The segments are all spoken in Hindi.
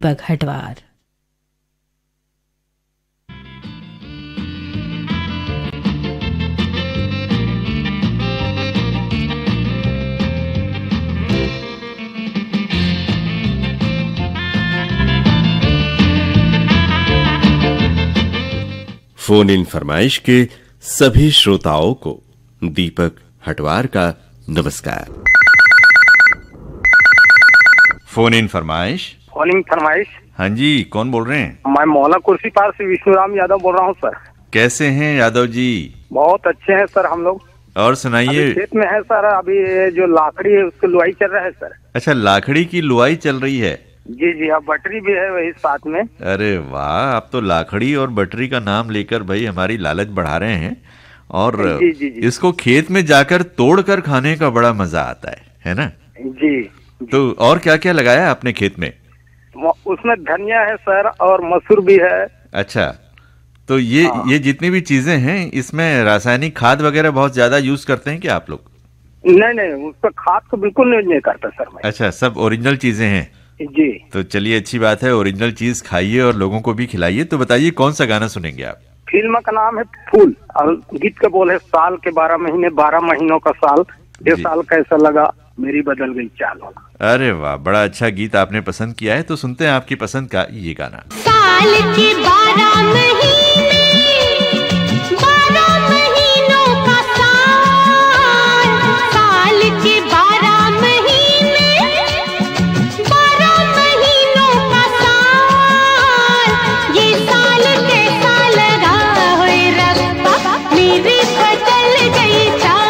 दीपक हटवार। फोन इन फरमाइश के सभी श्रोताओं को दीपक हटवार का नमस्कार। फोन इन फरमाइश। हाँ जी, कौन बोल रहे हैं? मैं मौला कुर्सी पार से विष्णुराम यादव बोल रहा हूँ सर। कैसे हैं यादव जी? बहुत अच्छे हैं सर हम लोग। और सुनाइए। खेत में है सर, अभी जो लाकड़ी है उसकी लुआई चल रहा है सर। अच्छा, लाकड़ी की लुआई चल रही है? जी जी, अब बटरी भी है वही साथ में। अरे वाह, आप तो लाकड़ी और बटरी का नाम लेकर भाई हमारी लालच बढ़ा रहे हैं। और जी, जी, जी। इसको खेत में जाकर तोड़कर खाने का बड़ा मजा आता है ना? जी। तो और क्या क्या लगाया आपने खेत में? उसमें धनिया है सर और मसूर भी है। अच्छा, तो ये जितनी भी चीजें हैं इसमें रासायनिक खाद वगैरह बहुत ज्यादा यूज करते हैं क्या आप लोग? नहीं, उसका खाद तो बिल्कुल नहीं करता सर मैं। अच्छा, सब ओरिजिनल चीजें हैं जी। तो चलिए, अच्छी बात है। ओरिजिनल चीज खाइए और लोगों को भी खिलाइए। तो बताइए, कौन सा गाना सुनेंगे आप? फिल्म का नाम है फूल और गीत का बोल है साल के 12 महीने 12 महीनों का साल, ये साल कैसा लगा मेरी बदल गई चाल वाला। अरे वाह, बड़ा अच्छा गीत आपने पसंद किया है। तो सुनते हैं आपकी पसंद का ये गाना। साल के 12 महीने 12 महीनों का साल, साल के 12 महीने 12 महीनों का साल, ये साल कैसा लगा होए रब्बा मेरी बदल गई चाल।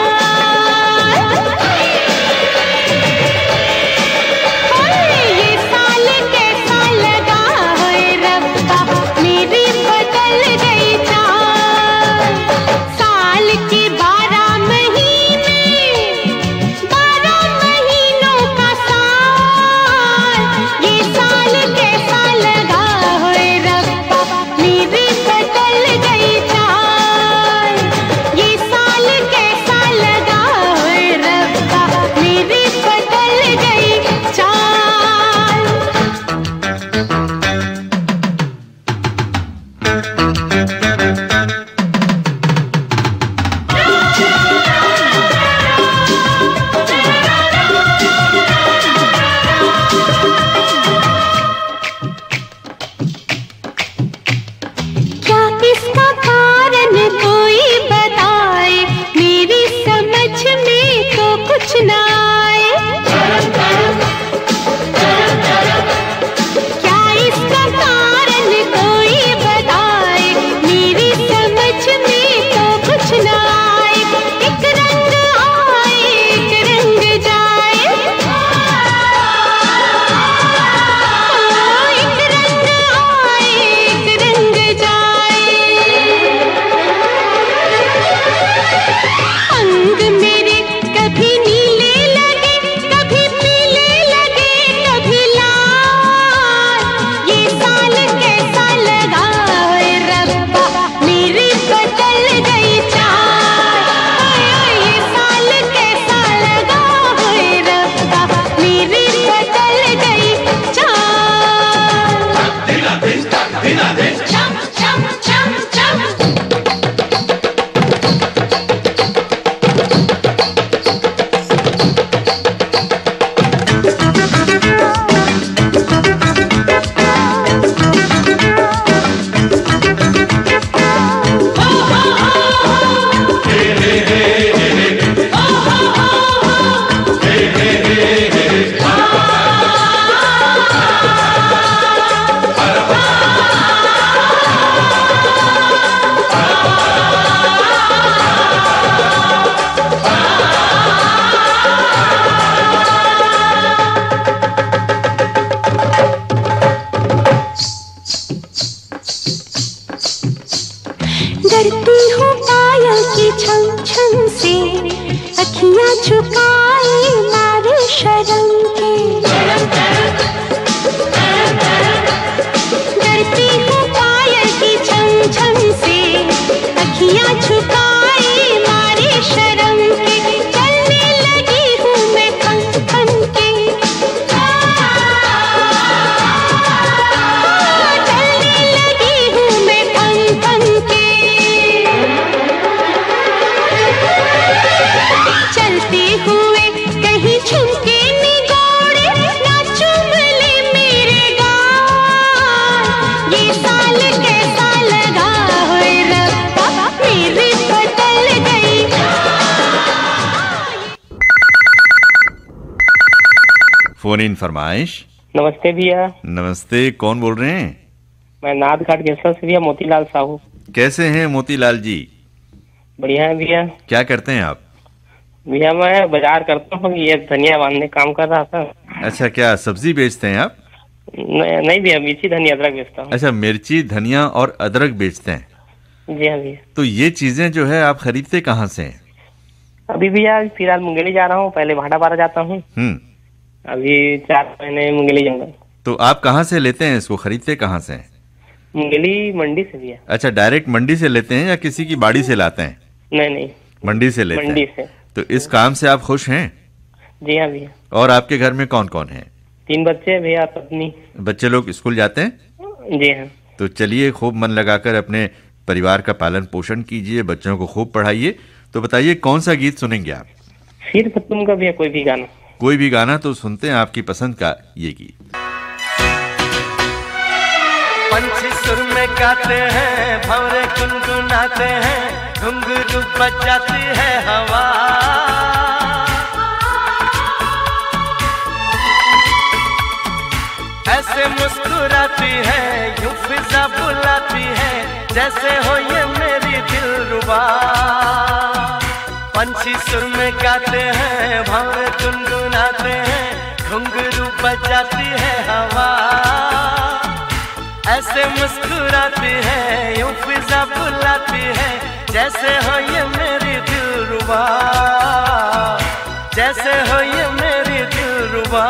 ये साल कैसा लगा होए रब्बा मेरी बदल गई चाल। साल के 12 महीने 12 महीनों का साल, ये साल कैसा लगा होए रब्बा मेरी बदल गई चाल। ये साल कैसा लगा होए रब्बा मेरी बदल गई चाल। फोन इन फरमाइश। नमस्ते भैया। नमस्ते, कौन बोल रहे हैं? मैं नाथघाट गेसर से भैया मोतीलाल साहू। कैसे हैं मोतीलाल जी? बढ़िया है भैया। क्या करते हैं आप? भैया मैं बाजार करता हूँ, ये धनिया बांधने काम कर रहा था। अच्छा, क्या सब्जी बेचते हैं आप? नहीं भैया, मिर्ची धनिया अदरक बेचता हूँ। अच्छा, मिर्ची धनिया और अदरक बेचते हैं। जी हाँ भैया। तो ये चीजें जो है आप खरीदते कहाँ से हैं? अभी भैया फिलहाल मुंगेली जा रहा हूँ, पहले भाटापारा जाता हूँ। अभी 4 महीने मुंगेली जाऊंगा। तो आप कहाँ से लेते हैं इसको, खरीदते कहाँ से हैं? मुंगेली मंडी से भैया। अच्छा, डायरेक्ट मंडी से लेते हैं या किसी की बाड़ी से लाते हैं? नहीं, मंडी से लेते मंडी हैं। से। तो इस काम से आप खुश हैं? जी हाँ भैया। और आपके घर में कौन कौन है? 3 बच्चे भैया, पत्नी। बच्चे लोग स्कूल जाते हैं? जी हाँ। तो चलिए, खूब मन लगाकर अपने परिवार का पालन पोषण कीजिए, बच्चों को खूब पढ़ाइए। तो बताइए कौन सा गीत सुनेंगे आप? सिर्फ तुम का भैया, कोई भी गाना। कोई भी गाना तो सुनते हैं आपकी पसंद का ये गीत। पंछी सुर में गाते हैं, भंवरे गुनगुनाते हैं, घुंघरू बजाती है हवा। ऐसे मुस्कुराती है, यूं फिजा बुलाती है, जैसे हो ये मेरी दिलरुबा। पंछी सुर में गाते हैं, भंवरे गुनगुनाते हैं, घुंघरू बजाती है हवा। ऐसे मुस्कुराती है, यूं फिजा बुलाती है, जैसे हो ये मेरी दिलरुबा, जैसे हो ये मेरी दिलरुबा।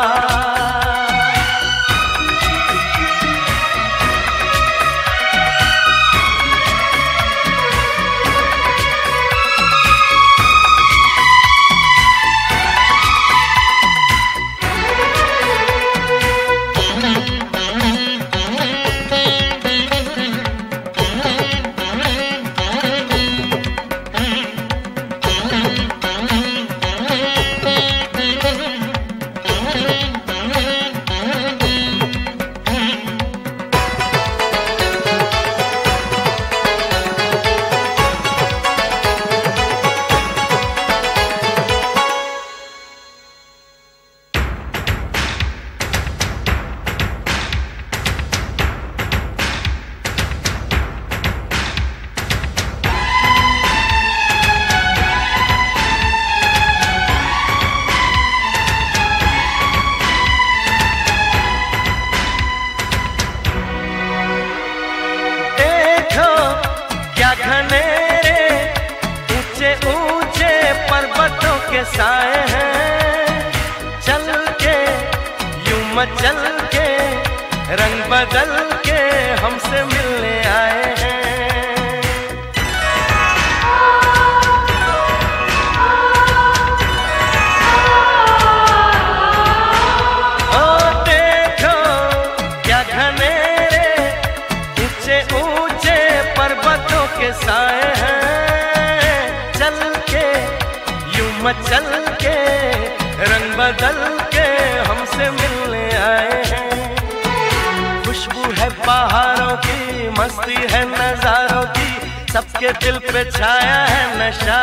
साए हैं चल के, यूं मचल के, रंग बदल के हमसे मिलने आए हैं। ओ देखो क्या घनेरे, ऊंचे ऊंचे पर्वतों के साए हैं चल के, यूं मचल के, रंग बदल के हमसे मिलने आए हैं। खुशबू है पहाड़ों की, मस्ती है नजारों की, सबके दिल पे छाया है नशा।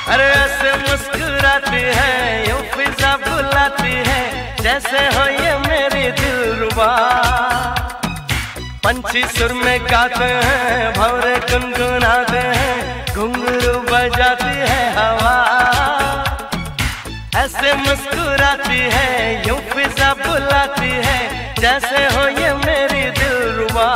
अरे ऐसे मुस्कुराती है, यूं फिजा बुलाती है, जैसे हो ये मेरी दिलरुबा। पंछी सुर में गाते हैं, भंवरे गुनगुनाते हैं, घुंघरू बजाती है हवा। ऐसे मुस्कुराती है, यूं फिजा बुलाती है, जैसे हो ये मेरी दिलरुबा।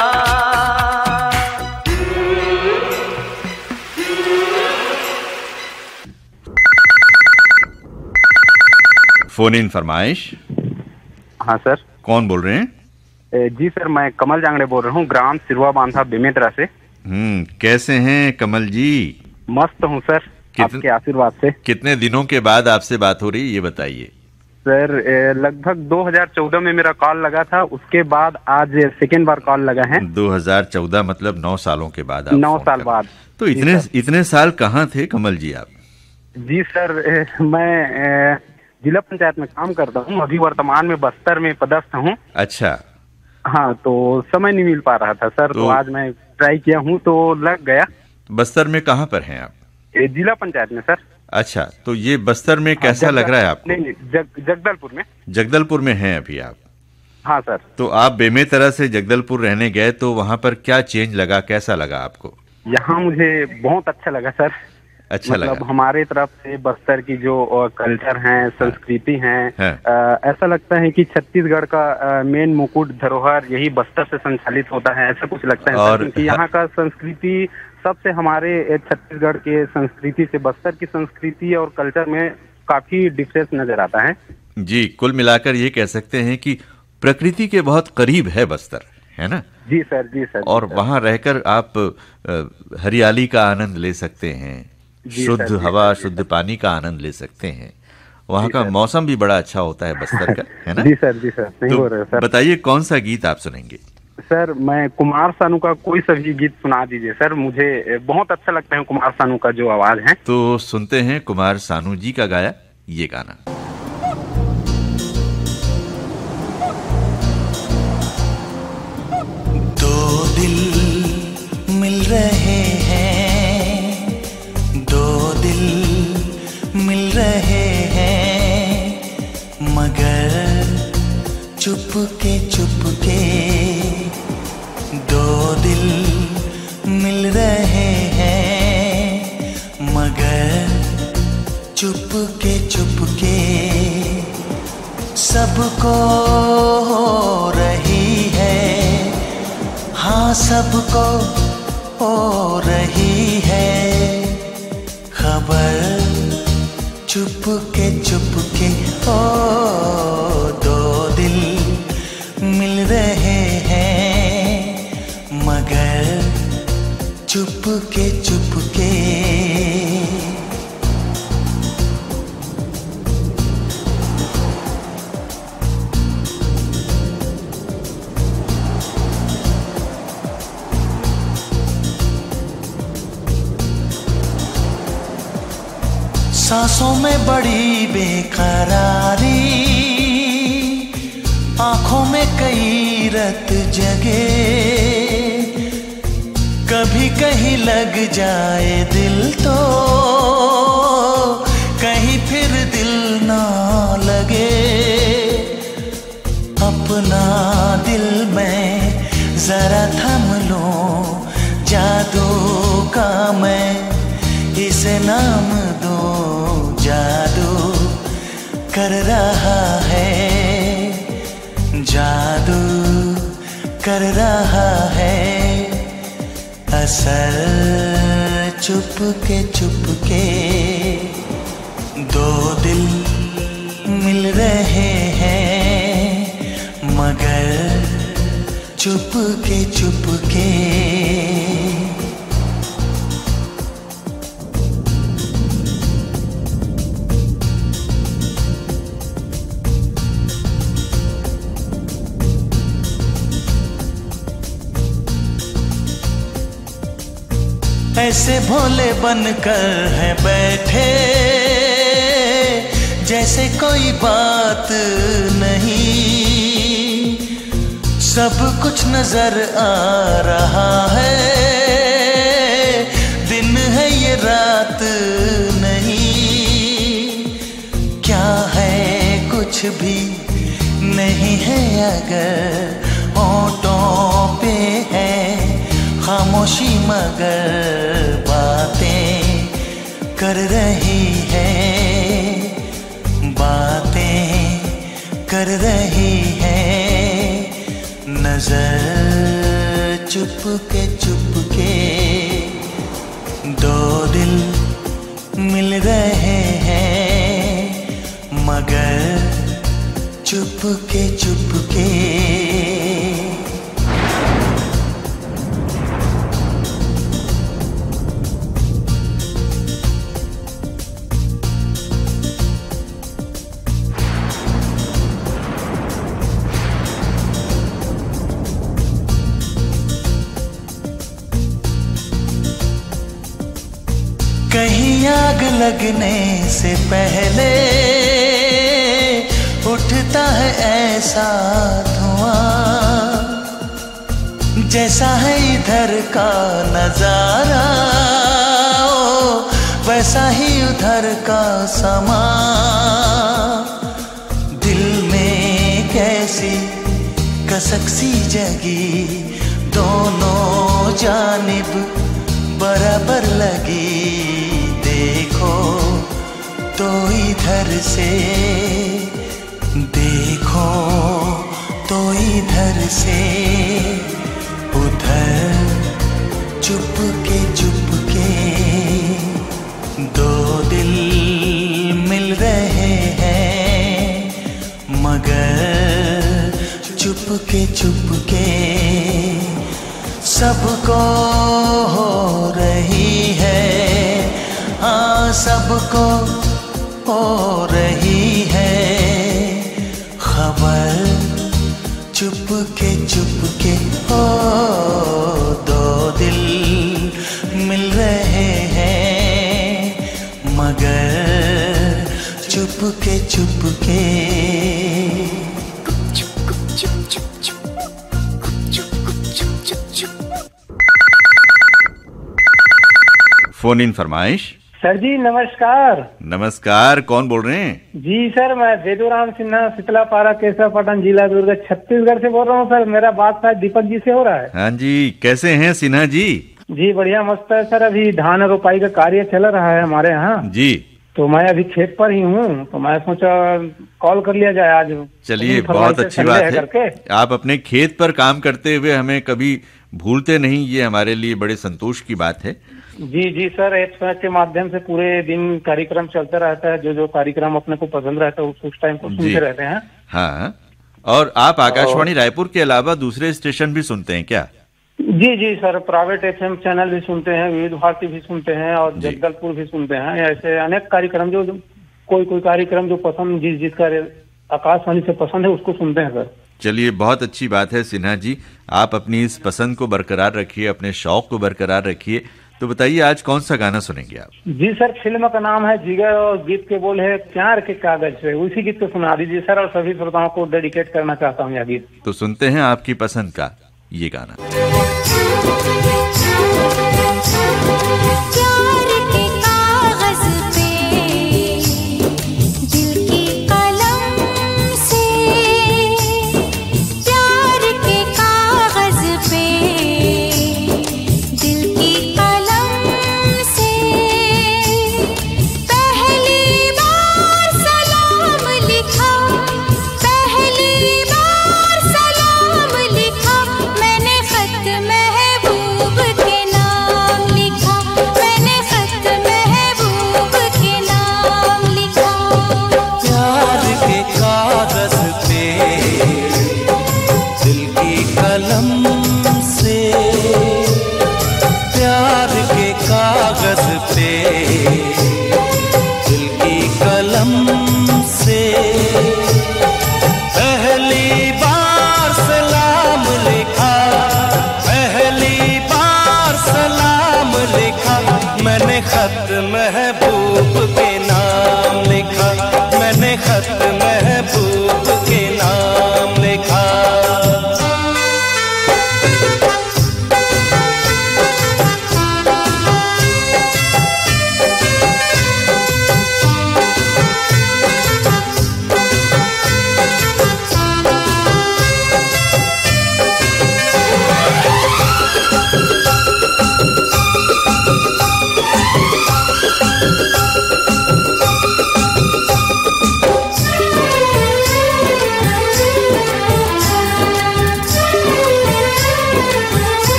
फोन इन फरमाइश। हाँ सर। कौन बोल रहे हैं? जी सर, मैं कमल जांगड़े बोल रहा हूँ, ग्राम सिरवा बांधा बेमेतरा से। कैसे हैं कमल जी? मस्त हूँ सर, आपके आशीर्वाद से। कितने दिनों के बाद आपसे बात हो रही है, ये बताइए। सर लगभग 2014 में मेरा कॉल लगा था, उसके बाद आज सेकेंड बार कॉल लगा है। 2014 मतलब 9 सालों के बाद? 9 साल बाद। तो इतने साल कहाँ थे कमल जी आप? जी सर, मैं जिला पंचायत में काम करता हूँ, अभी वर्तमान में बस्तर में पदस्थ हूँ। अच्छा। हाँ, तो समय नहीं मिल पा रहा था सर, तो आज मैं ट्राई किया हूँ तो लग गया। बस्तर में कहाँ पर हैं आप? जिला पंचायत में सर। अच्छा, तो ये बस्तर में कैसा लग रहा है आपको? नहीं, जगदलपुर में। जगदलपुर में हैं अभी आप? हाँ सर। तो आप बेमेतरा से जगदलपुर रहने गए, तो वहाँ पर क्या चेंज लगा, कैसा लगा आपको? यहाँ मुझे बहुत अच्छा लगा सर। अच्छा मतलब लगा। हमारे तरफ से बस्तर की जो कल्चर है, संस्कृति है, ऐसा लगता है कि छत्तीसगढ़ का मेन मुकुट धरोहर यही बस्तर से संचालित होता है, ऐसा कुछ लगता है। और क्योंकि यहाँ का संस्कृति सबसे हमारे छत्तीसगढ़ के संस्कृति से बस्तर की संस्कृति और कल्चर में काफी डिफरेंस नजर आता है। जी, कुल मिलाकर ये कह सकते हैं कि प्रकृति के बहुत करीब है बस्तर, है ना? जी सर, जी सर। और वहाँ रहकर आप हरियाली का आनंद ले सकते हैं, शुद्ध हवा, शुद्ध पानी का आनंद ले सकते हैं। वहाँ का मौसम भी बड़ा अच्छा होता है बस्तर का, है ना? जी सर, जी सर, सही बोल रहे हो सर। बताइए कौन सा गीत आप सुनेंगे? सर मैं कुमार सानू का कोई सा भी गीत सुना दीजिए सर, मुझे बहुत अच्छा लगता है कुमार सानू का जो आवाज है। तो सुनते हैं कुमार सानू जी का गाया ये गाना। दो दिल मिल रहे हैं, दो दिल मिल रहे हैं, मगर चुपके चुपके। दो दिल मिल रहे हैं, मगर चुपके चुपके। सबको हो रही है, हाँ सबको हो रही है खबर, चुपके चुपके। ओ दो दिल मिल रहे हैं, मगर चुपके चुपके। सांसों में बड़ी बेकरारी, आंखों में कई रत जगे, कभी कहीं लग जाए दिल तो कहीं फिर दिल ना लगे। अपना दिल में जरा थम लो, जादू का मैं इसे नाम दो, जादू कर रहा है, जादू कर रहा है असर, चुपके चुपके। दो दिल मिल रहे हैं, मगर चुपके चुपके। ऐसे भोले बनकर है बैठे, जैसे कोई बात नहीं, सब कुछ नजर आ रहा है, दिन है ये रात नहीं। क्या है कुछ भी नहीं है अगर होठों पे है खामोशी, मगर बातें कर रही है, बातें कर रही है नजर, चुपके चुपके। दो दिल मिल रहे हैं, मगर चुपके चुपके। कहीं आग लगने से पहले उठता है ऐसा धुआं, जैसा है इधर का नजारा वैसा ही उधर का समा, दिल में कैसी कसक सी जगी, दोनों जानिब बराबर लगी। देखो तो इधर से, देखो तो इधर से, उधर चुपके चुपके दो दिल मिल रहे हैं, मगर चुपके चुपके सबको हो रही है, हाँ सबको हो रही है खबर। चुपके चुपके हो दो दिल मिल रहे हैं, मगर चुपके चुपके। फोन इन फरमाइश। सर जी नमस्कार। नमस्कार, कौन बोल रहे हैं? जी सर, मैं वेदुराम सिन्हा, शीतलापारा, केशवपटन, जिला दुर्ग, छत्तीसगढ़ से बोल रहा हूँ सर। मेरा बात शायद दीपक जी से हो रहा है। हाँ जी, कैसे हैं सिन्हा जी? जी बढ़िया मस्त है सर। अभी धान रोपाई का कार्य चल रहा है हमारे यहाँ जी, तो मैं अभी खेत पर ही हूँ, तो मैं सोचा कॉल कर लिया जाए आज। चलिए बहुत अच्छी बात है। आप अपने खेत पर काम करते हुए हमें कभी भूलते नहीं, ये हमारे लिए बड़े संतोष की बात है। जी जी सर, एप्स के माध्यम से पूरे दिन कार्यक्रम चलता रहता है, जो जो कार्यक्रम अपने को पसंद रहता है उस टाइम को सुनते रहते हैं। हाँ, और आप आकाशवाणी रायपुर के अलावा दूसरे स्टेशन भी सुनते हैं क्या? जी जी सर, प्राइवेट एफएम चैनल भी सुनते हैं, विविध भारती भी सुनते हैं और जगदलपुर भी सुनते हैं। ऐसे अनेक कार्यक्रम जो कोई कार्यक्रम जो पसंद जिसका आकाशवाणी से पसंद है उसको सुनते हैं सर। चलिए बहुत अच्छी बात है सिन्हा जी, आप अपनी इस पसंद को बरकरार रखिए, अपने शौक को बरकरार रखिए। तो बताइए आज कौन सा गाना सुनेंगे आप? जी सर, फिल्म का नाम है जिगर और गीत के बोल है प्यार के कागज पे। उसी गीत को सुना दीजिए सर, और सभी श्रोताओं को डेडिकेट करना चाहता हूँ यह गीत। तो सुनते हैं आपकी पसंद का ये गाना।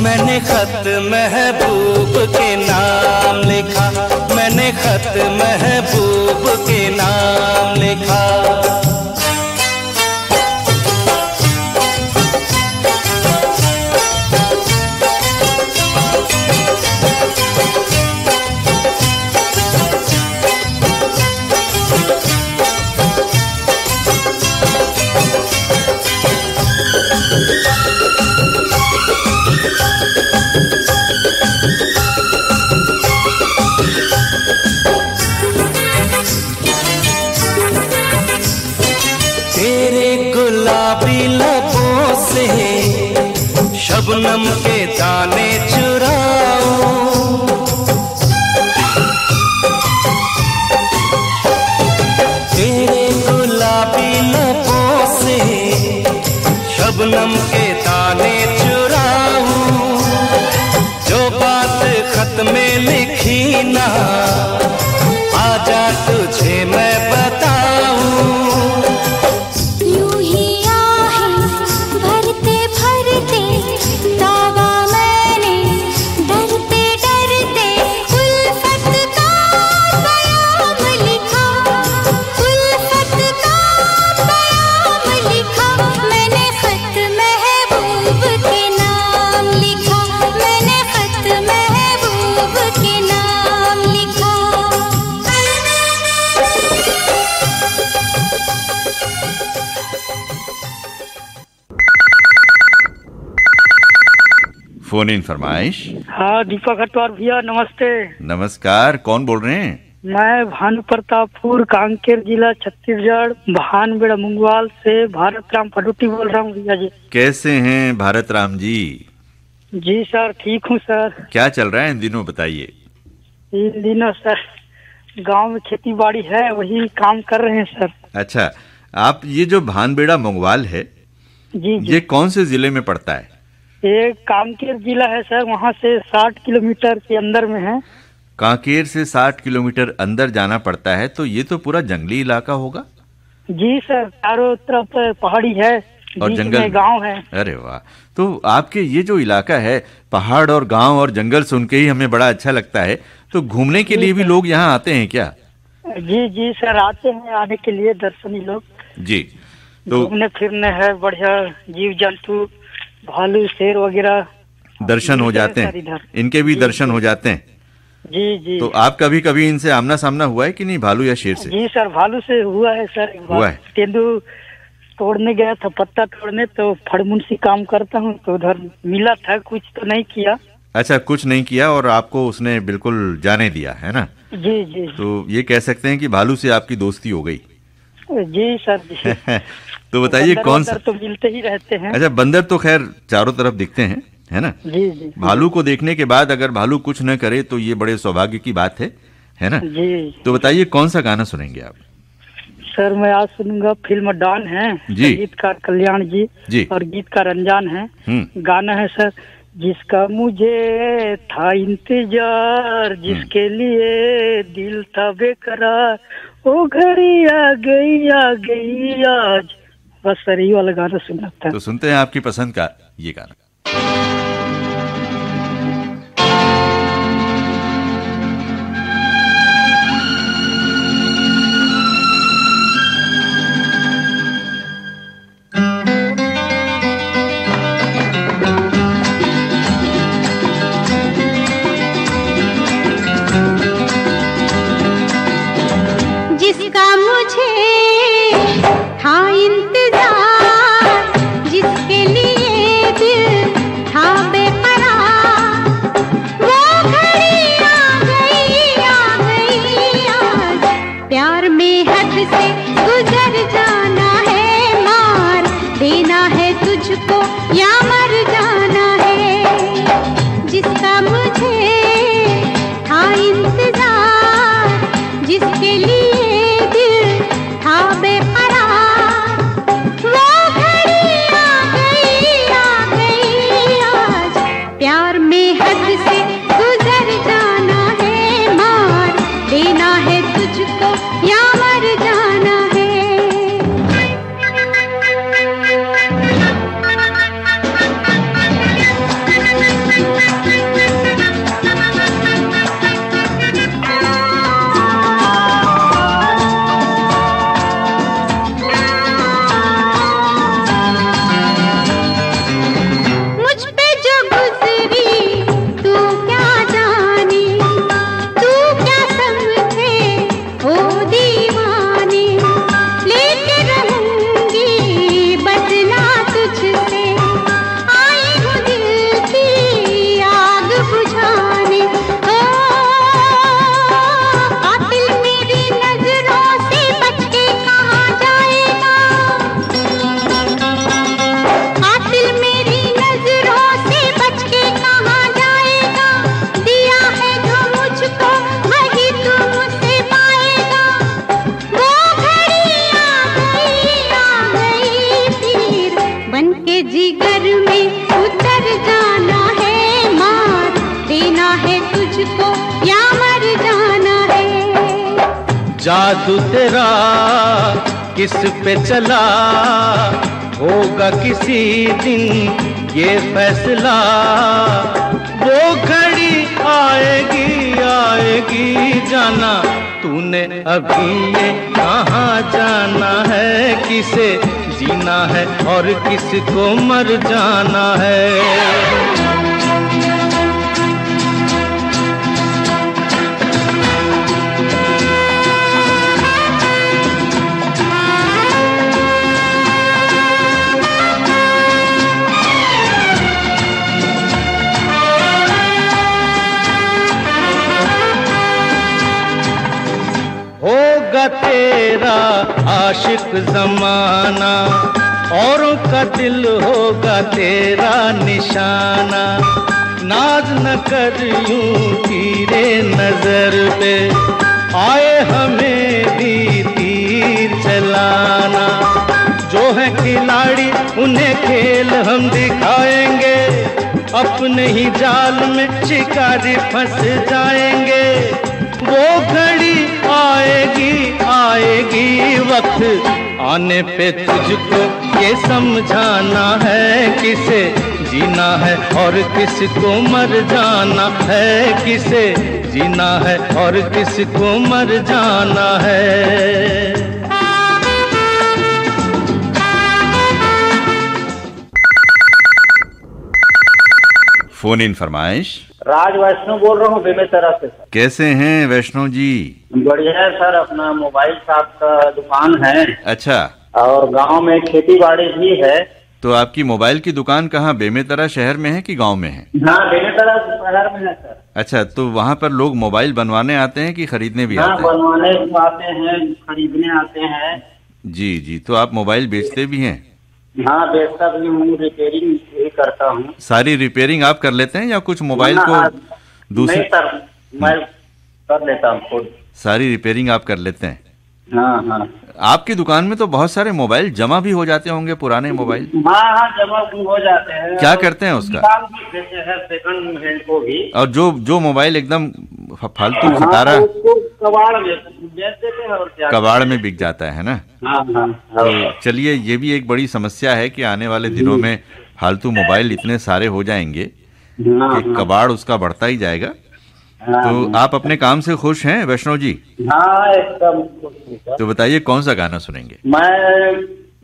मैंने मैंने खत महबूब के नाम लिखा, मैंने खत महबूब के नाम लिखा। शबनम के दाने चुराऊं, तेरे गुलाबी लबों से शबनम के दाने चुराऊं, जो बात खत में लिखी ना आजा तुझे मैं बताऊं। फोन इन फरमाइश। हाँ दीपक हटवार भैया नमस्ते। नमस्कार, कौन बोल रहे हैं? मैं भानु प्रतापपुर कांकेर जिला छत्तीसगढ़ भानबेड़ा मुंगवाल से भारत राम पडुटी बोल रहा हूँ भैया जी। कैसे हैं भारत राम जी? जी सर ठीक हूँ सर। क्या चल रहा है इन दिनों बताइए? इन दिनों सर गांव में खेती बाड़ी है, वही काम कर रहे हैं सर। अच्छा, आप ये जो भानबेड़ा मुंगवाल है जी, ये कौन से जिले में पड़ता है? ये कांकेर जिला है सर, वहाँ से 60 किलोमीटर के अंदर में है। कांकेर से 60 किलोमीटर अंदर जाना पड़ता है, तो ये तो पूरा जंगली इलाका होगा? जी सर, चारों तरफ पहाड़ी है और जंगल गांव है। अरे वाह, तो आपके ये जो इलाका है पहाड़ और गांव और जंगल सुन के ही हमें बड़ा अच्छा लगता है। तो घूमने के लिए भी लोग यहाँ आते हैं क्या? जी जी सर आते हैं, आने के लिए दर्शनी लोग जी। तो घूमने फिरने है, बढ़िया जीव जंतु भालू शेर वगैरह दर्शन हो जाते हैं, इनके भी दर्शन हो जाते हैं। जी जी। तो आप कभी कभी इनसे आमना सामना हुआ है कि नहीं, भालू या शेर से? जी सर भालू से हुआ है सर। हुआ है? तेंदू तोड़ने गया था, पत्ता तोड़ने, तो फड़मुंसी काम करता हूँ, तो उधर मिला था, कुछ तो नहीं किया। अच्छा, कुछ नहीं किया और आपको उसने बिल्कुल जाने दिया है ना? जी जी। तो ये कह सकते हैं कि भालू से आपकी दोस्ती हो गई। जी सर जी। तो बताइए कौन सा? तो मिलते ही रहते हैं। अच्छा, बंदर तो खैर चारों तरफ दिखते हैं, है ना? जी जी। भालू को देखने के बाद अगर भालू कुछ न करे तो ये बड़े सौभाग्य की बात है ना? जी। तो बताइए कौन सा गाना सुनेंगे आप? सर मैं आज सुनूंगा, फिल्म डॉन है, गीतकार कल्याण जी और गीतकार अनजान है। गाना है सर, जिसका मुझे था इंतजार, जिसके लिए दिल था बेकरार, वो घड़ी आ गई आज। बस सर ये वाला गाना सुना था। तो सुनते हैं आपकी पसंद का ये गाना। जिसका मुझे था इंतजार, जिसके लिए दिल था बेकरार, वो घड़ी आ गई आज। प्यार में हद से गुजर जाना है, मार देना है तुझको या मर जाना है। जिसका मुझे था इंतजार, जिसके लिए जादू तेरा किस पे चला, होगा किसी दिन ये फैसला। वो घड़ी आएगी आएगी जाना, तूने अभी ये कहाँ जाना है। किसे जीना है और किसको मर जाना है। होगा तेरा आशिक जमाना, औरों का दिल होगा तेरा निशाना। नाज न कर यूं तीरे नजर पे, आए हमें भी तीर चलाना। जो है खिलाड़ी उन्हें खेल हम दिखाएंगे, अपने ही जाल में शिकारी फंस जाएंगे। वो घड़ी आएगी आएगी, वक्त आने पे तुझको ये समझाना है। किसे जीना है और किसको मर जाना है। किसे जीना है और किसको मर जाना है। फोन इन फरमाइश। राज वैष्णव बोल रहा हूँ बेमेतरा से। कैसे हैं वैष्णव जी? बढ़िया है सर, अपना मोबाइल शॉप का दुकान है। अच्छा। और गांव में खेती बाड़ी भी है। तो आपकी मोबाइल की दुकान कहाँ, बेमेतरा शहर में है कि गांव में है? हाँ, बेमेतरा शहर में है सर। अच्छा, तो वहाँ पर लोग मोबाइल बनवाने आते हैं कि खरीदने भी आते हैं? बनवाने आते हैं, खरीदने आते हैं। जी जी, तो आप मोबाइल बेचते भी हैं? हाँ, बेचता भी हूँ, रिपेयरिंग भी करता हूँ। सारी रिपेयरिंग आप कर लेते हैं या कुछ मोबाइल को दूसरे? नहीं सर, मैं कर लेता हूँ खुद। सारी रिपेयरिंग आप कर लेते हैं? हाँ हाँ। आपकी दुकान में तो बहुत सारे मोबाइल जमा भी हो जाते होंगे, पुराने मोबाइल? हाँ हाँ, जमा भी हो जाते हैं। क्या करते हैं उसका? सेकंड हैंड को भी। और जो मोबाइल एकदम फालतू खटारा, कबाड़ में बेच देते हैं और क्या, कबाड़ में बिक जाता है ना? हाँ हाँ। तो चलिए, ये भी एक बड़ी समस्या है कि आने वाले दिनों में फालतू मोबाइल इतने सारे हो जाएंगे कि कबाड़ उसका बढ़ता ही जाएगा। तो आप अपने काम से खुश हैं वैष्णव जी? हाँ, एकदम खुश। तो बताइए कौन सा गाना सुनेंगे? मैं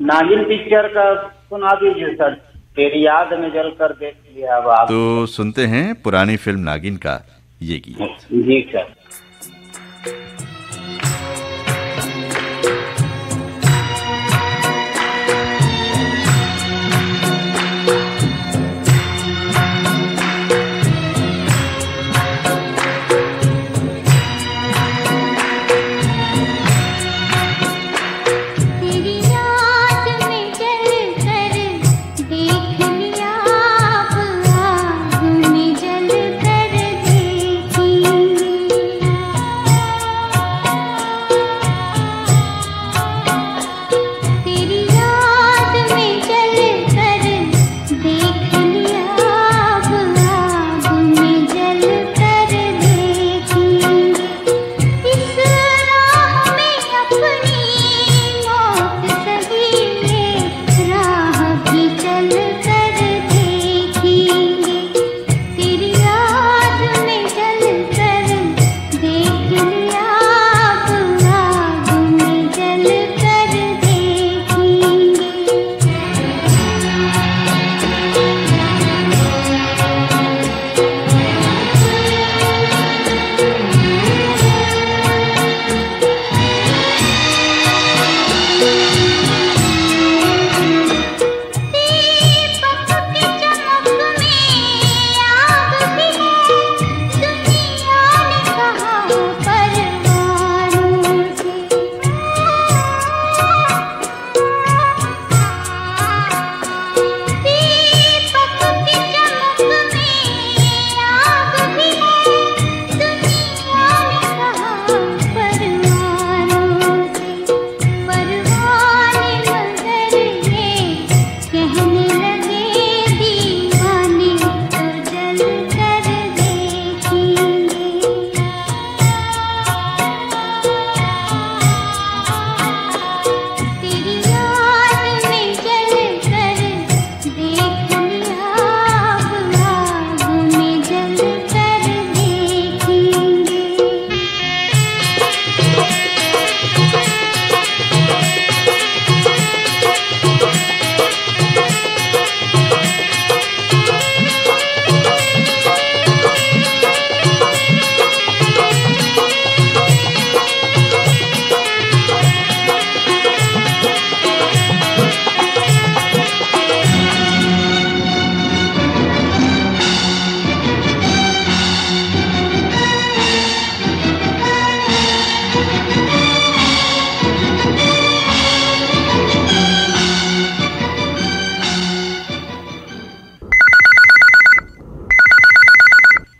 नागिन पिक्चर का सुना दीजिए सर, तेरी याद में जल कर देख लिया। अब आप तो सुनते हैं पुरानी फिल्म नागिन का ये गीत। जी सर।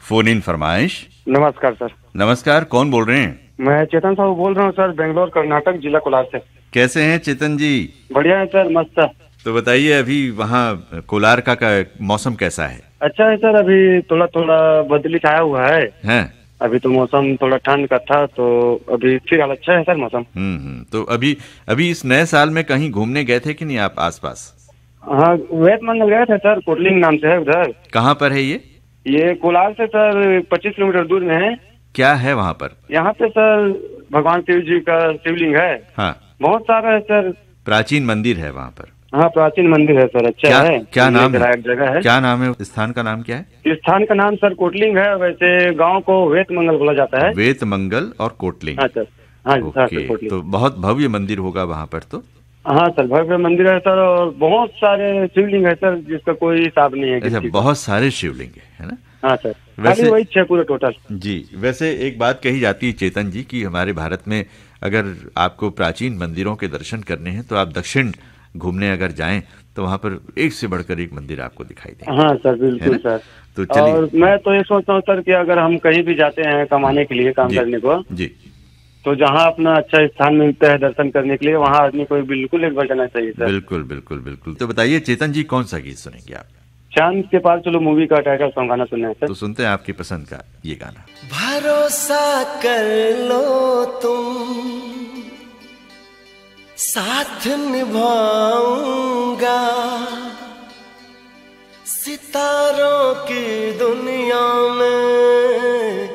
फोन इन फरमाइश। नमस्कार सर। नमस्कार, कौन बोल रहे हैं? मैं चेतन साहू बोल रहा हूँ सर, बेंगलोर कर्नाटक, जिला कोलार से। कैसे हैं चेतन जी? बढ़िया है सर, मस्त है। तो बताइए, अभी वहाँ कोलार का मौसम कैसा है? अच्छा है सर, अभी थोड़ा थोड़ा बदली छाया हुआ है। अभी तो मौसम थोड़ा ठंड का था, तो अभी फिलहाल अच्छा है सर मौसम। तो अभी इस नए साल में कहीं घूमने गए थे कि नहीं आप आसपास? हाँ, वेत मंगल गए थे सर, कोटलिंग नाम से है उधर। कहाँ पर है ये कोलार से सर 25 किलोमीटर दूर में है। क्या है वहाँ पर? यहाँ पे सर भगवान शिव जी का शिवलिंग है। हाँ, बहुत सारा है सर। प्राचीन मंदिर है वहाँ पर। हाँ, प्राचीन मंदिर है सर, अच्छा है। क्या नाम है? जगह है। क्या नाम है स्थान का? नाम क्या है स्थान का? नाम सर कोटलिंग है, वैसे गांव को वेत मंगल बोला जाता है। वेत मंगल और कोटलिंग। हाँ सर। हाँ सर, तो बहुत भव्य मंदिर होगा वहाँ पर तो। हाँ सर, भव्य मंदिर है सर, और बहुत सारे शिवलिंग है सर, जिसका कोई हिसाब नहीं है। अच्छा, बहुत सारे शिवलिंग है ना? हाँ सर, वैसे वही 6 पूरे टोटल। जी, वैसे एक बात कही जाती है चेतन जी कि हमारे भारत में अगर आपको प्राचीन मंदिरों के दर्शन करने हैं तो आप दक्षिण घूमने अगर जाएं तो वहाँ पर एक से बढ़कर एक मंदिर आपको दिखाई देंगे। हाँ सर, बिल्कुल सर। तो चलिए, और मैं तो ये सोचता हूँ सर कि अगर हम कहीं भी जाते हैं कमाने के लिए, काम करने को जी, तो जहाँ अपना अच्छा स्थान मिलता है दर्शन करने के लिए, वहाँ आदमी को बिल्कुल एक बार जाना चाहिए सर। बिल्कुल बिल्कुल बिल्कुल। तो बताइए चेतन जी, कौन सा गीत सुनेंगे आप? चांद के पार चलो मूवी का टाइटल सॉन्ग गाना सुनना है सर। तो सुनते हैं आपकी पसंद का ये गाना। भरोसा कर लो तुम, साथ निभाऊंगा, सितारों की दुनिया में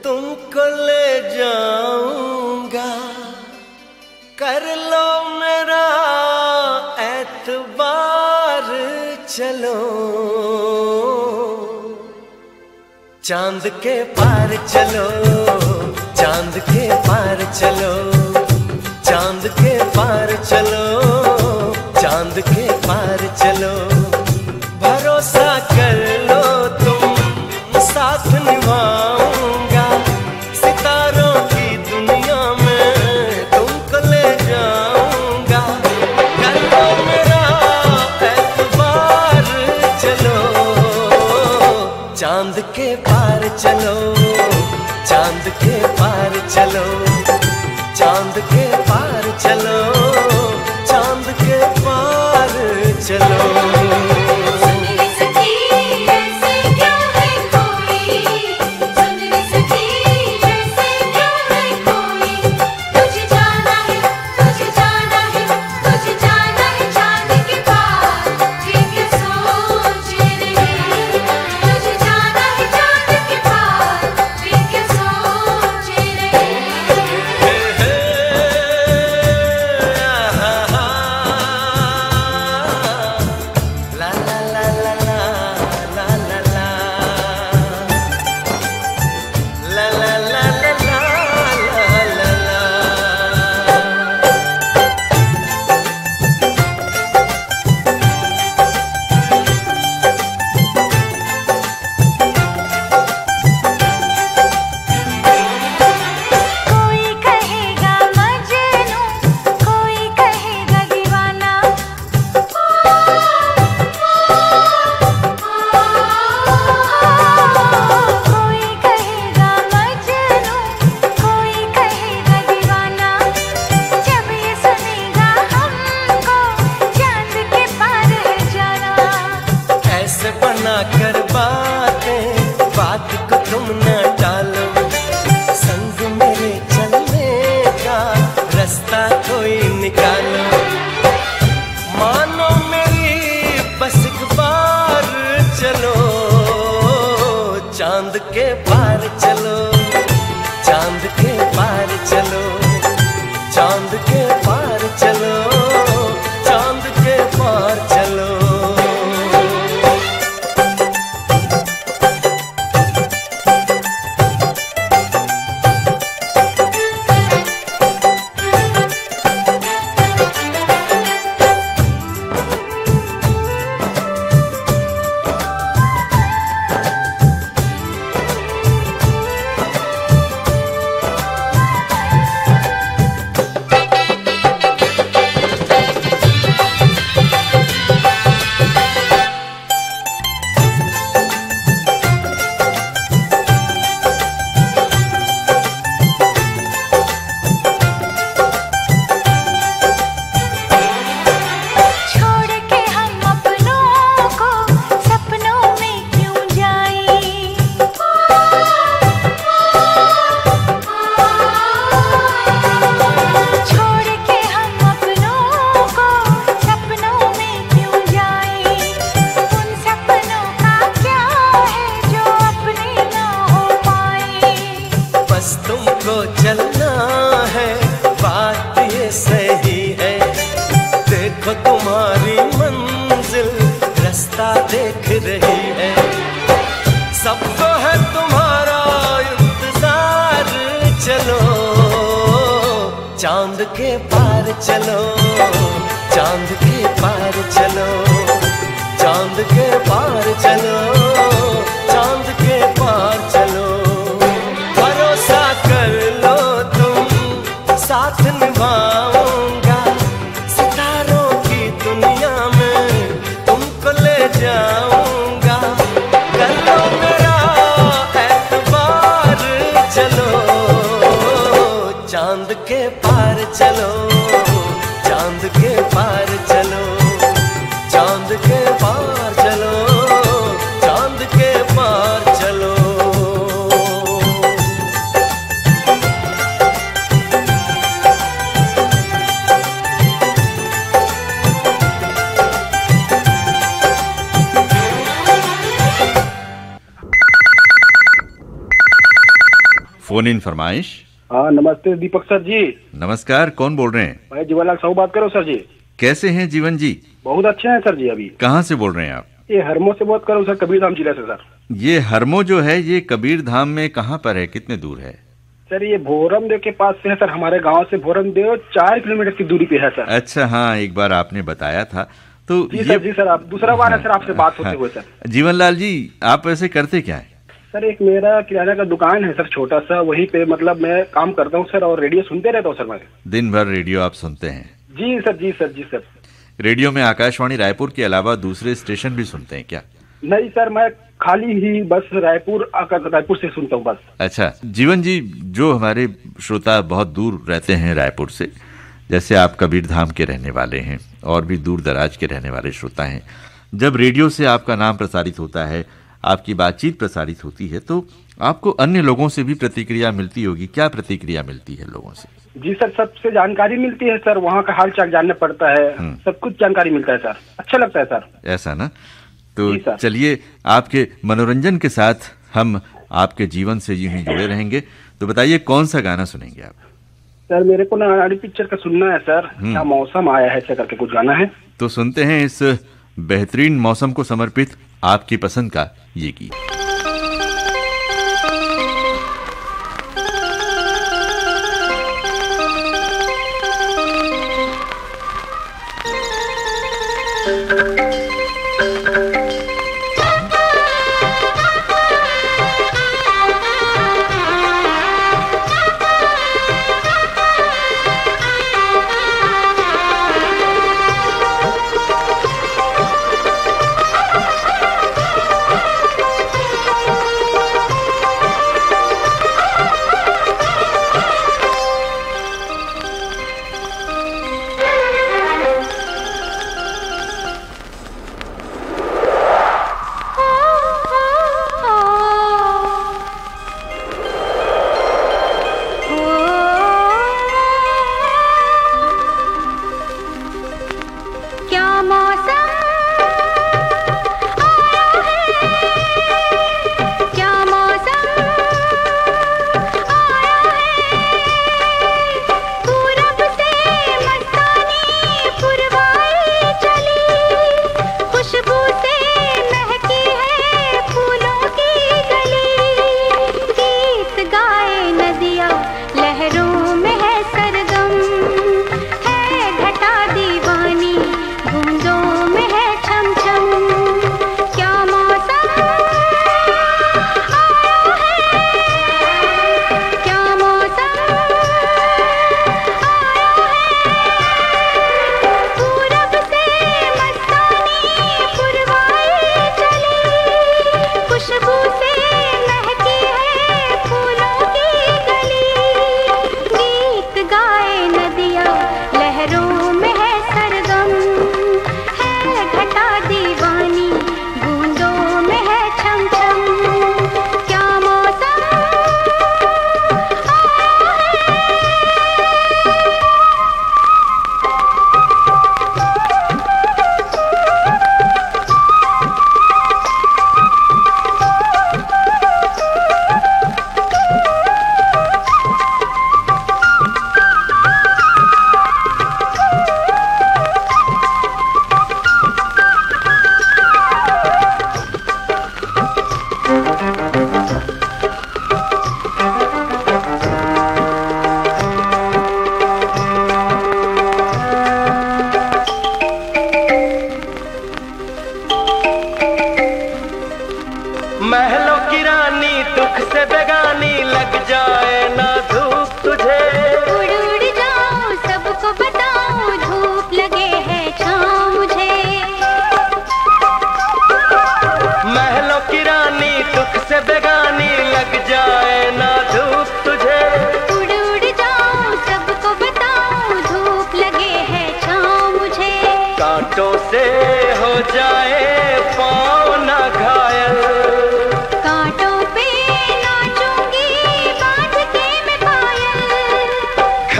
तुमको ले जाऊंगा, कर लो मेरा एतबार, चलो चांद के पार चलो, चांद के पार चलो, चांद के पार चलो, चांद के पार चलो। भरोसा कर लो तुम, साथ निभाऊंगा, सितारों की दुनिया में तुमको ले जाऊंगा, कर लो मेरा एतबार, चलो चांद के पार चलो, चांद के पार चलो, चांद के पार चलो, चांद के पार चलो। चांद के पार चलो, चांद के पार चलो, चांद के पार चलो, चांद के पार चलो। भरोसा कर लो तुम, साथ निभाऊंगा, सितारों की दुनिया में तुमको ले जाऊंगा। कर लो मेरा एतबार, चलो चांद के पार चलो, चांद के पार चलो, चांद के पार चलो, चांद के पार चलो। फोन इन फरमाइश। हाँ नमस्ते दीपक सर जी। नमस्कार, कौन बोल रहे हैं? मैं जीवनलाल साहू बात करो सर जी। कैसे हैं जीवन जी? बहुत अच्छे हैं सर जी। अभी कहाँ से बोल रहे हैं आप? ये हरमो से बात करो सर, कबीरधाम जिले से सर। ये हरमो जो है ये कबीरधाम में कहाँ पर है, कितने दूर है? सर ये भोरमदेव के पास से है सर, हमारे गांव से भोरमदेव 4 किलोमीटर की दूरी पे है सर। अच्छा, हाँ एक बार आपने बताया था। तो जी सर आप दूसरा बार है सर आपसे बात होते हुए सर। जीवनलाल जी आप वैसे करते क्या है? सर एक मेरा किराना का दुकान है सर, छोटा सा, वहीं पे मतलब मैं काम करता हूँ सर, और रेडियो सुनते रहता हूँ सर मैं। दिन भर रेडियो आप सुनते हैं? जी सर जी सर जी सर। रेडियो में आकाशवाणी रायपुर के अलावा दूसरे स्टेशन भी सुनते हैं क्या? नहीं सर, मैं खाली ही बस रायपुर से सुनता हूँ बस। अच्छा जीवन जी, जो हमारे श्रोता बहुत दूर रहते हैं रायपुर से, जैसे आप कबीरधाम के रहने वाले हैं और भी दूर दराज के रहने वाले श्रोता हैं, जब रेडियो से आपका नाम प्रसारित होता है, आपकी बातचीत प्रसारित होती है, तो आपको अन्य लोगों से भी प्रतिक्रिया मिलती होगी। क्या प्रतिक्रिया मिलती है लोगों से? जी सर, सबसे जानकारी मिलती है सर, वहाँ का हाल चाल जानना पड़ता है, सब कुछ जानकारी मिलता है सर, अच्छा लगता है सर। ऐसा ना? तो चलिए आपके मनोरंजन के साथ हम आपके जीवन से यूं ही जुड़े रहेंगे। तो बताइए कौन सा गाना सुनेंगे आप? सर मेरे को ना नाड़ी पिक्चर का सुनना है सर, क्या मौसम आया है ऐसा करके कुछ गाना है। तो सुनते हैं इस बेहतरीन मौसम को समर्पित आपकी पसंद का ये गीत।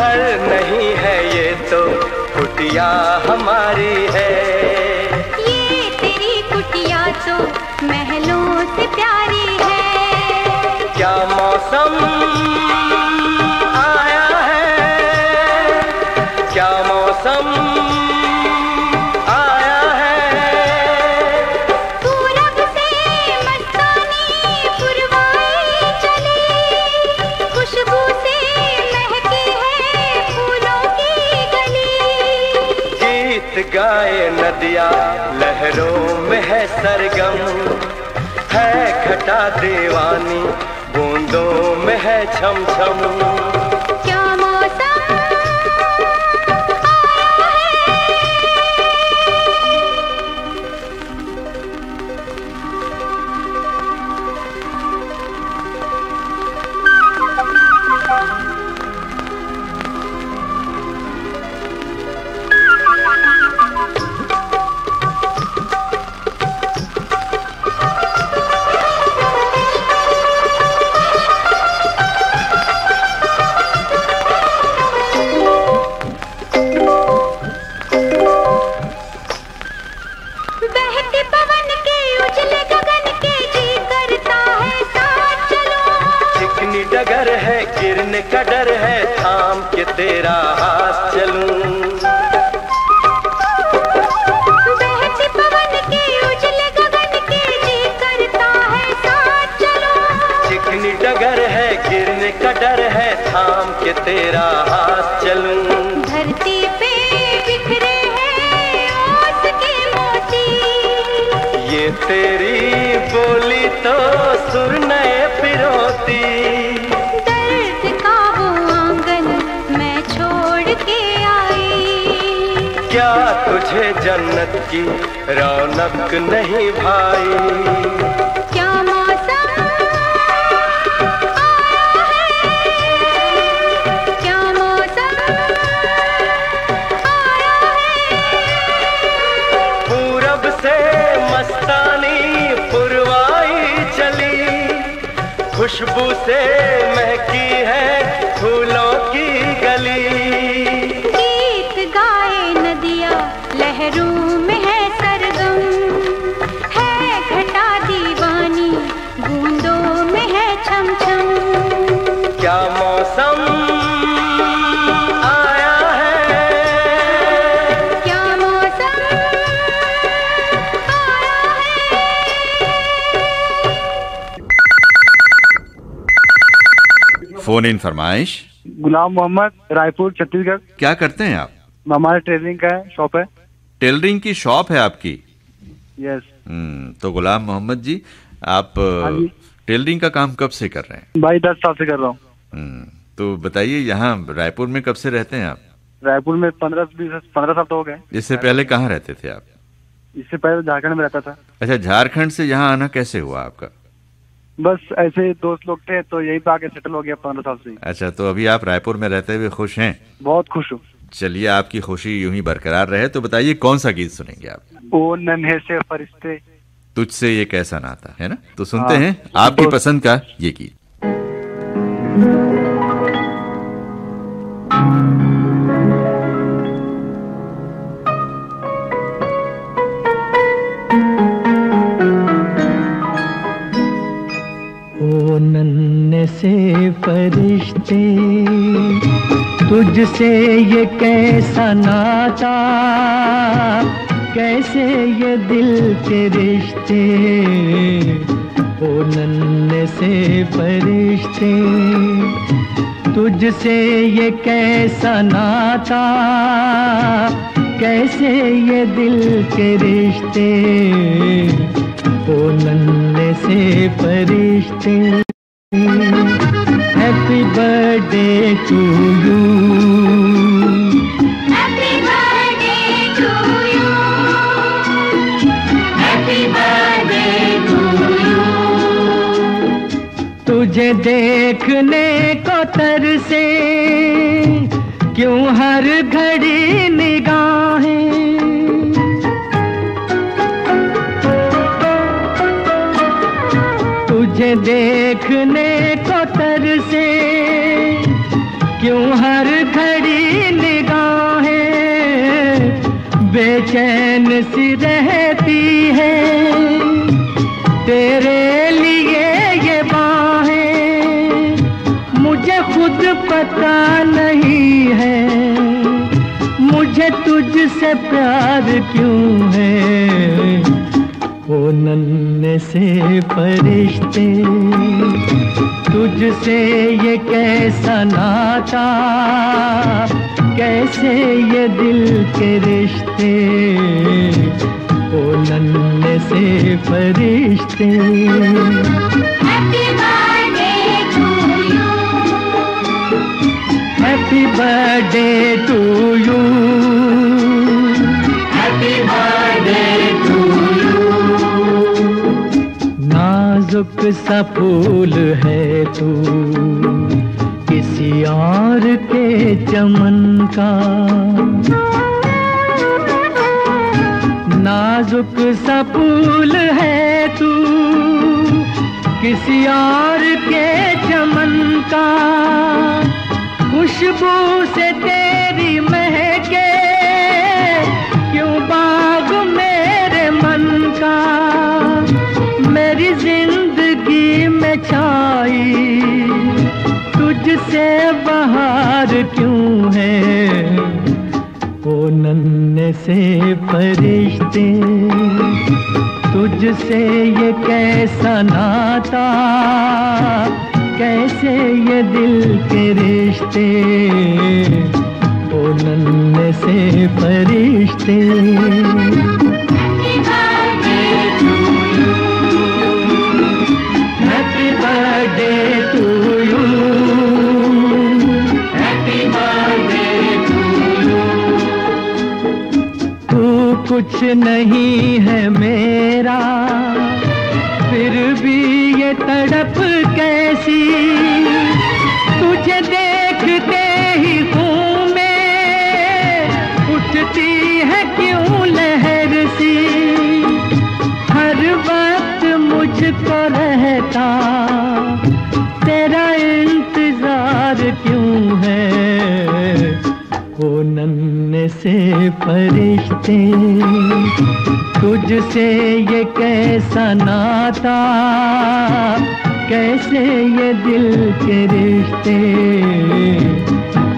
घर नहीं है ये तो कुटिया हमारी है। ये तेरी कुटिया तो महलों से प्यारी है। क्या मौसम आया है, क्या मौसम आया है। पूरब से मस्तानी पुरवाई चली, खुशबू से महकी है फूलों की गली। गीत गाए नदिया लहरों में है सरगम, है घटा दीवानी बूंदों में है छम छम। क्या मौसम गिरने का डर है, थाम के तेरा हाथ चलूं। बहती पवन के उजले गगन के जी करता है साथ चलो। चिकनी डगर है, गिरने का डर है, थाम के तेरा हाथ चलूं। धरती पे बिखरे हैं ओस के मोती, ये तेरी बोली तो सुर नए पिरोती। क्या तुझे जन्नत की रौनक नहीं भाई। क्या मौसम आया है, क्या मौसम आया है। पूरब से मस्तानी पुरवाई चली, खुशबू से महकी है फूलों की गली। लहरों में है सरगम, है घटा दीवानी बूंदों में है छम छम। क्या मौसम आया है, क्या मौसम आया है। फोन इन फरमाइश। गुलाम मोहम्मद, रायपुर छत्तीसगढ़। क्या करते हैं आप? हमारे टेलरिंग का शॉप है। टेलरिंग की शॉप है आपकी? यस। तो गुलाम मोहम्मद जी, आप टेलरिंग का काम कब से कर रहे हैं? भाई 10 साल से कर रहा हूँ। तो बताइए, यहाँ रायपुर में कब से रहते हैं आप? रायपुर में 15 साल तो हो गए। इससे पहले कहाँ रहते थे आप? इससे पहले झारखंड में रहता था। अच्छा, झारखंड से यहाँ आना कैसे हुआ आपका? बस ऐसे दोस्त लोग थे तो यही पे आके सेटल हो गया 15 साल से। अच्छा, तो अभी आप रायपुर में रहते हुए खुश हैं? बहुत खुश हूँ। चलिए, आपकी खुशी यूं ही बरकरार रहे। तो बताइए, कौन सा गीत सुनेंगे आप? ओ नन्हे से फरिश्ते, तुझसे ये कैसा नाता, है ना? तो सुनते हैं आपकी पसंद का ये गीत। ओ नन्हे से फरिश्ते, तुझसे ये कैसा नाता, कैसे ये दिल के रिश्ते। ओ नन्हे से फरिश्ते, तुझसे ये कैसा नाता, कैसे ये दिल के रिश्ते। ओ नन्हे से फरिश्ते, happy birthday to you, happy birthday to you, happy birthday to you. तुझे देखने को तरसे क्यों हर घड़ी निगाहें, तुझे देखने को तरसे क्यों हर घड़ी बेचैन सी रहती है, तेरे लिए ये बाहें, मुझे खुद पता नहीं है मुझे तुझसे प्यार क्यों है। ओ नन्हे से फरिश्ते, तुझसे ये कैसा नाता, कैसे ये दिल के रिश्ते, ओ नन्हे से फरिश्ते। Happy birthday to you, happy birthday to you। नाजुक सा फूल है तू किसी और के चमन का, नाजुक सा फूल है तू किसी और के चमन का, खुशबू से तेरी महके क्यों बाग मेरे मन का, मेरी जिंदगी में छाई तुझसे बहार क्यों है। ओ नन्हे से फरिश्ते, तुझसे ये कैसा नाता, कैसे ये दिल के रिश्ते, ओ नन्हे से फरिश्ते। Happy birthday to you, happy birthday to you. तू कुछ नहीं है मेरा, फिर भी ये तड़प कैसी, तुझे देखते ही खून में उठती है क्यों लहर सी, हर वक्त मुझको रहता तेरा इंतजार क्यों है। ओ नन्हे से फरिश्ते, तुझसे ये कैसा नाता, कैसे ये दिल के रिश्ते,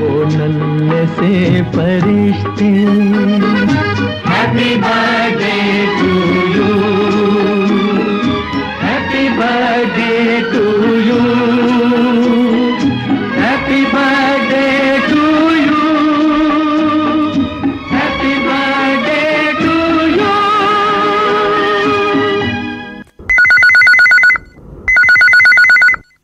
ओ नन्हे से फरिश्ते। Happy birthday to you, happy birthday to you, happy birthday to you, happy birthday to you.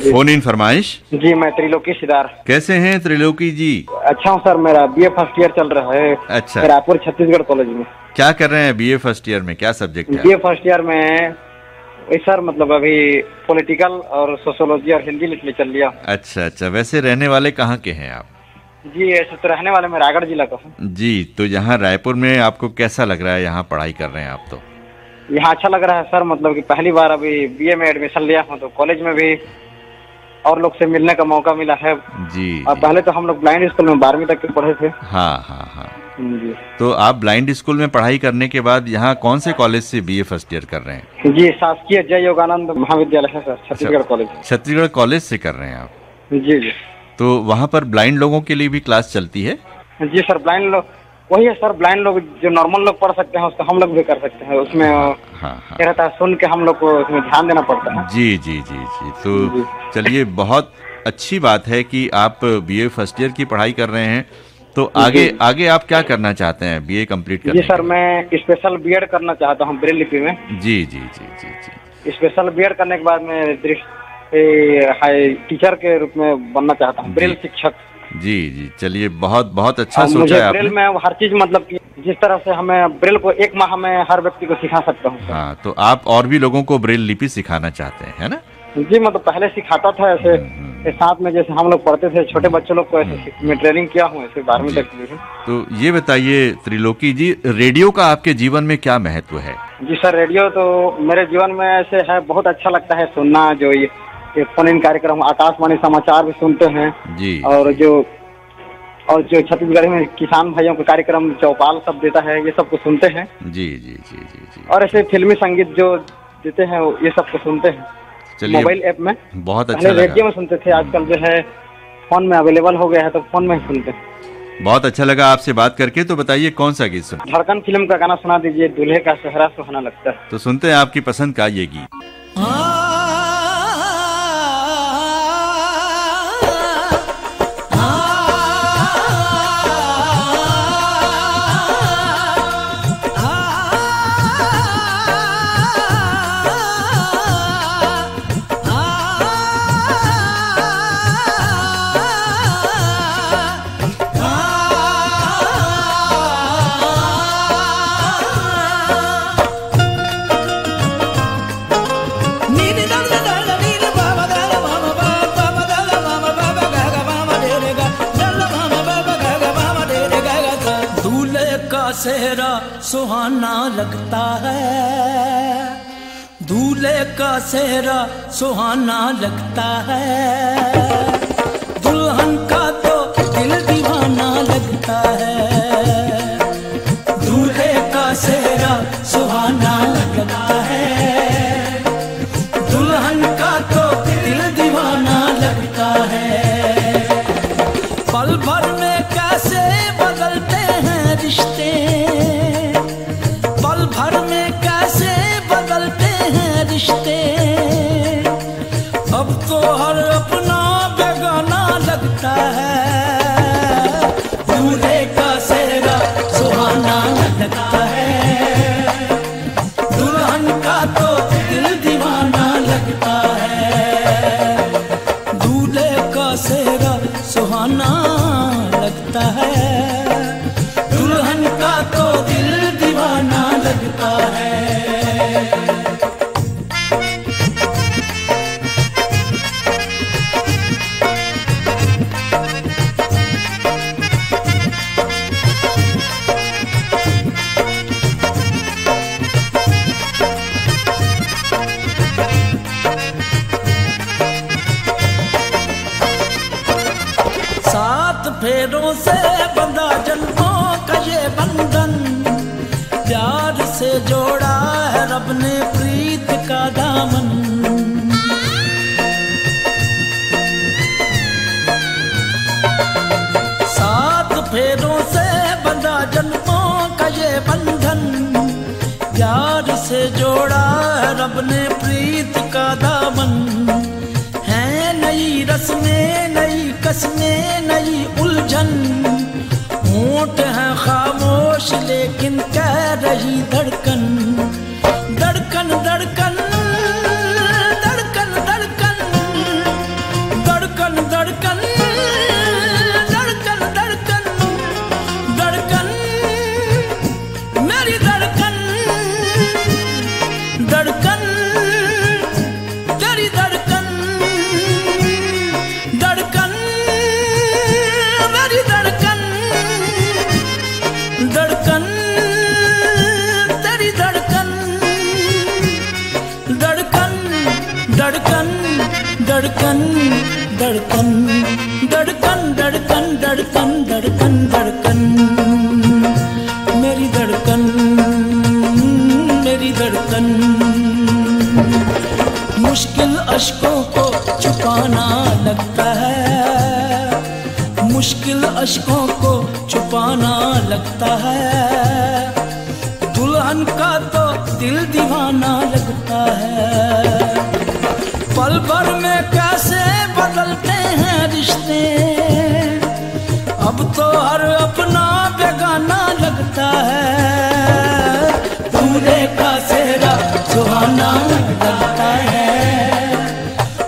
Phone in फरमाइश। जी मैं त्रिलोकी सिदार। कैसे हैं त्रिलोकी जी? अच्छा हूँ सर, मेरा बीए फर्स्ट ईयर चल रहा है। अच्छा। रायपुर छत्तीसगढ़ कॉलेज में। क्या कर रहे हैं बीए फर्स्ट ईयर में, क्या सब्जेक्ट है? बीए फर्स्ट ईयर में सर मतलब अभी पॉलिटिकल और सोशियोलॉजी और हिंदी लिखने चल लिया। अच्छा अच्छा। वैसे रहने वाले कहाँ के हैं आप? जी ऐसे तो रहने वाले मैं रायगढ़ जिला का हूँ। जी, तो यहाँ रायपुर में आपको कैसा लग रहा है, यहाँ पढ़ाई कर रहे हैं आप? तो यहाँ अच्छा लग रहा है सर, मतलब कि पहली बार अभी बीए में एडमिशन लिया हूँ, तो कॉलेज में भी और लोग से मिलने का मौका मिला है। जी। और पहले तो हम लोग ब्लाइंड स्कूल में 12वीं तक के पढ़े थे। हाँ हाँ हाँ जी। तो आप ब्लाइंड स्कूल में पढ़ाई करने के बाद यहाँ कौन से कॉलेज से बीए फर्स्ट ईयर कर रहे हैं? जी शासकीय जय योगानंद महाविद्यालय है sir, Chhattisgarh college. Chhattisgarh college से कर रहे हैं आप? जी जी। तो वहाँ पर ब्लाइंड लोगों के लिए भी क्लास चलती है? जी सर, ब्लाइंड लोग वही है सर, ब्लाइंड लोग जो नॉर्मल लोग पढ़ सकते हैं उसका हम लोग भी कर सकते हैं। उसमें क्या रहता है, सुन के हम लोग को उसमें ध्यान देना पड़ता है। जी जी जी जी। तो चलिए, बहुत अच्छी बात है कि आप बीए फर्स्ट ईयर की पढ़ाई कर रहे हैं। तो आगे आप क्या करना चाहते हैं बीए कंप्लीट करने? जी सर, मैं स्पेशल बीएड करना चाहता हूँ ब्रेल लिपि में। जी जी जी जी जी। स्पेशल बीएड करने के बाद मैं टीचर के रूप में बनना चाहता हूँ, ब्रेल शिक्षक। जी जी। चलिए, बहुत बहुत अच्छा सोचा है आपने। ब्रेल में हर चीज मतलब कि जिस तरह से हमें ब्रेल को एक माह में हर व्यक्ति को सिखा सकता हूँ। हाँ, तो आप और भी लोगों को ब्रेल लिपि सिखाना चाहते हैं, है ना? जी, मतलब पहले सिखाता था ऐसे साथ में, जैसे हम लोग पढ़ते थे छोटे बच्चों लोग को, ऐसे मैं ट्रेनिंग किया हूँ ऐसे 12वीं तक की। तो ये बताइए त्रिलोकी जी, रेडियो का आपके जीवन में क्या महत्व है? जी सर, रेडियो तो मेरे जीवन में ऐसे है, बहुत अच्छा लगता है सुनना। जो ये फोन इन कार्यक्रम, आकाशवाणी समाचार भी सुनते हैं जी, और जो और जो छत्तीसगढ़ में किसान भाइयों का कार्यक्रम चौपाल सब देता है, ये सब को सुनते हैं। जी जी जी जी जी। और ऐसे फिल्मी संगीत जो देते हैं ये सब को सुनते हैं मोबाइल ऐप में। बहुत अच्छा लगा। रेडियो में सुनते थे, आजकल जो है फोन में अवेलेबल हो गया है तो फोन में ही सुनते हैं। बहुत अच्छा लगा आपसे बात करके। तो बताइए कौन सा गीत सुना? धड़कन फिल्म का गाना सुना दीजिए, दूल्हे का सेहरा सुहाना लगता है। तो सुनते हैं आपकी पसंद का ये गीत। सेहरा सुहाना लगता है, दूल्हे का सेहरा सुहाना लगता है, दुल्हन का तो दिल दीवाना लगता है। दूल्हे का सेहरा सुहाना लगता है, दुल्हन का तो दिल दीवाना लगता है। पल भर में कैसे बदलते हैं रिश्ते, पल भर में कैसे बदलते हैं रिश्ते, अब तो हर अपना बेगाना लगता है। दूल्हे का सेहरा सुहाना लगता है, दुल्हन का तो दिल दीवाना लगता है। दूल्हे का सेहरा सुहाना लगता है, दुल्हन का तो दिल दीवाना लगता है। सात फेरों से बंधा जन्मों का ये बंधन, प्यार से जोड़ा है रब ने प्रीत का दामन। सात फेरों से बंधा जन्मों का ये बंधन, प्यार से जोड़ा है रब ने प्रीत का दामन। है नई रस्में नई कसमें नई उलझन, होंठ है खामोश लेकिन कह रही धड़कन। धड़कन धड़कन धड़कन धड़कन धड़कन धड़कन धड़कन धड़कन धड़कन मेरी धड़कन, धड़कन तेरी धड़कन, धड़कन मेरी धड़कन, धड़कन तेरी धड़कन, धड़कन धड़कन धड़कन धड़कन धड़कन धड़कन धड़कन धड़कन धड़कन मेरी धड़कन, मेरी धड़कन। मुश्किल अश्कों को छुपाना लगता है, मुश्किल अश्कों को छुपाना लगता है, दुल्हन का तो दिल दीवाना लगता है। पल भर में कैसे बदलते हैं रिश्ते, अब तो हर अपना बेगाना लगता है। दूल्हे का सेहरा सुहाना लगता है,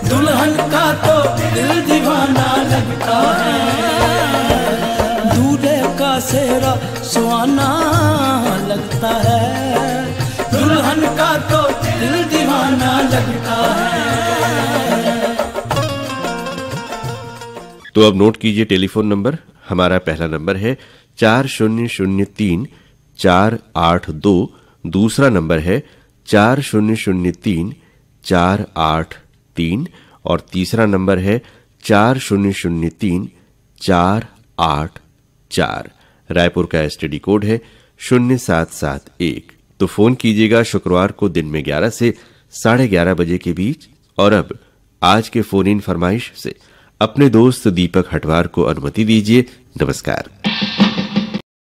दुल्हन का तो दिल दीवाना लगता है। दूल्हे का सेहरा सुहाना लगता है, दुल्हन का तो दिल दीवाना लगता है। तो अब नोट कीजिए टेलीफोन नंबर। हमारा पहला नंबर है 4003 482, दूसरा नंबर है 4003 483 और तीसरा नंबर है 4003 484। 4। रायपुर का एसटीडी कोड है 0771। तो फोन कीजिएगा शुक्रवार को दिन में 11 से 11:30 बजे के बीच। और अब आज के फोन इन फरमाइश से अपने दोस्त दीपक हटवार को अनुमति दीजिए। नमस्कार।